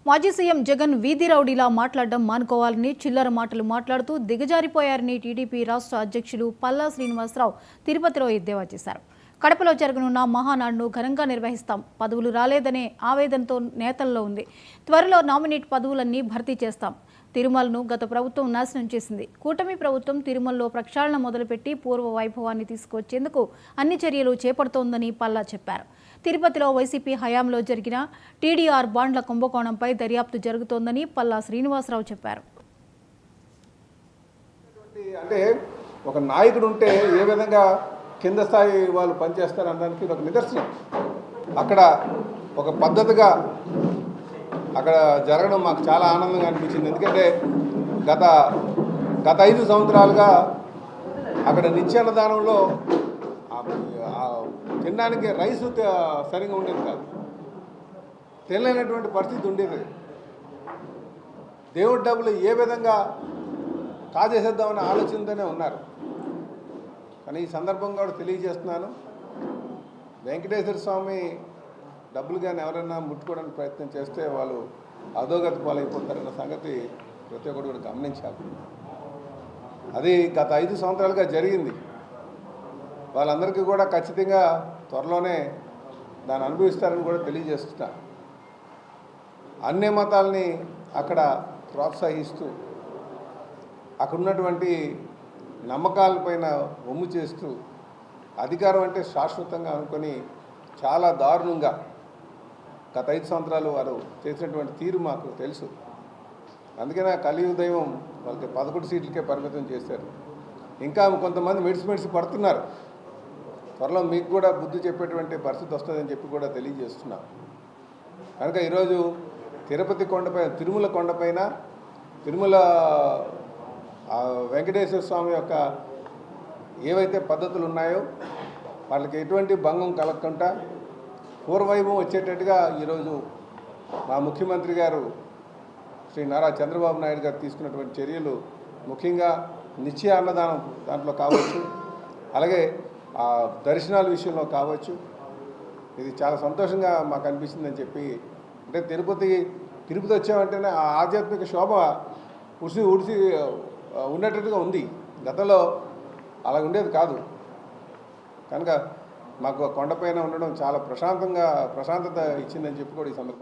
మాజీ సీఎం జగన్ వీధి రౌడీలా మాట్లాడడం మానుకోవాలని చిల్లర మాటలు మాట్లాడుతూ దిగజారిపోయారని టీడీపీ రాష్ట్ర అధ్యక్షులు పల్లా శ్రీనివాసరావు తిరుపతిలో ఎద్దేవా చేశారు. కడపలో జరగనున్న మహానాడును ఘనంగా నిర్వహిస్తాం. పదవులు రాలేదనే ఆవేదనతో నేతల్లో ఉంది. త్వరలో నామినేట్ పదవులన్నీ భర్తీ చేస్తాం. తిరుమలను గత ప్రభుత్వం నాశనం చేసింది. కూటమి ప్రభుత్వం తిరుమలలో ప్రక్షాళన మొదలుపెట్టి పూర్వ వైభవాన్ని తీసుకొచ్చేందుకు అన్ని చర్యలు చేపడుతోందని పల్లా చెప్పారు. తిరుపతిలో వైసీపీ హయాంలో జరిగిన టీడీఆర్ బాండ్ల కుంభకోణంపై దర్యాప్తు జరుగుతోందని పల్లా శ్రీనివాసరావు చెప్పారు. అంటే ఒక నాయకుడు ఉంటే ఏ విధంగా కింద స్థాయి వాళ్ళు పనిచేస్తారనడానికి ఒక నిదర్శనం. అక్కడ ఒక పద్ధతిగా అక్కడ జరగడం మాకు చాలా ఆనందంగా అనిపించింది. ఎందుకంటే గత 5 సంవత్సరాలుగా అక్కడ నిత్యాన్నదానంలో తినడానికి రైసు సరిగా ఉండేది కాదు, తినలేనటువంటి పరిస్థితి ఉండేది. దేవుడి డబ్బులు ఏ విధంగా కాజేసేద్దామనే ఆలోచనతోనే ఉన్నారు. కానీ ఈ సందర్భంగా కూడా తెలియజేస్తున్నాను, వెంకటేశ్వర స్వామి డబ్బులు కానీ ఎవరైనా ముట్టుకోవడానికి ప్రయత్నం చేస్తే వాళ్ళు అధోగతి పాలైపోతారన్న సంగతి ప్రతి ఒక్కరు కూడా గమనించాలి. అది గత 5 సంవత్సరాలుగా జరిగింది. వాళ్ళందరికీ కూడా ఖచ్చితంగా త్వరలోనే దాన్ని అనుభవిస్తారని కూడా తెలియజేస్తున్నా. అన్ని మతాలని అక్కడ ప్రోత్సహిస్తూ అక్కడ ఉన్నటువంటి నమ్మకాలపైన ఒమ్ము చేస్తూ అధికారం అంటే శాశ్వతంగా అనుకొని చాలా దారుణంగా గత 5 సంవత్సరాలు వారు చేసినటువంటి తీరు మాకు తెలుసు. అందుకనే కలియుగ దైవం వాళ్ళకి 11 సీట్లకే పరిమితం చేశారు. ఇంకా కొంతమంది మెడిసి పడుతున్నారు. త్వరలో మీకు కూడా బుద్ధి చెప్పేటువంటి పరిస్థితి వస్తుందని చెప్పి కూడా తెలియజేస్తున్నాం. కనుక ఈరోజు తిరుపతి కొండపైన తిరుమల వెంకటేశ్వర స్వామి యొక్క ఏవైతే పద్ధతులు ఉన్నాయో వాళ్ళకి ఎటువంటి భంగం కలగకుండా పూర్వవైభవం వచ్చేటట్టుగా ఈరోజు మా ముఖ్యమంత్రి గారు శ్రీ నారా చంద్రబాబు నాయుడు గారు తీసుకున్నటువంటి చర్యలు, ముఖ్యంగా నిత్య అన్నదానం దాంట్లో కావచ్చు, అలాగే దర్శనాల విషయంలో కావచ్చు, ఇది చాలా సంతోషంగా మాకు అనిపించిందని చెప్పి. అంటే తిరుపతి వచ్చామంటేనే ఆ ఆధ్యాత్మిక శోభ ఉడిసి ఉన్నట్టుగా ఉంది. గతంలో అలా ఉండేది కాదు. కనుక మాకు కొండపైన ఉండడం చాలా ప్రశాంతత ఇచ్చిందని చెప్పి కూడా ఈ సందర్భంగా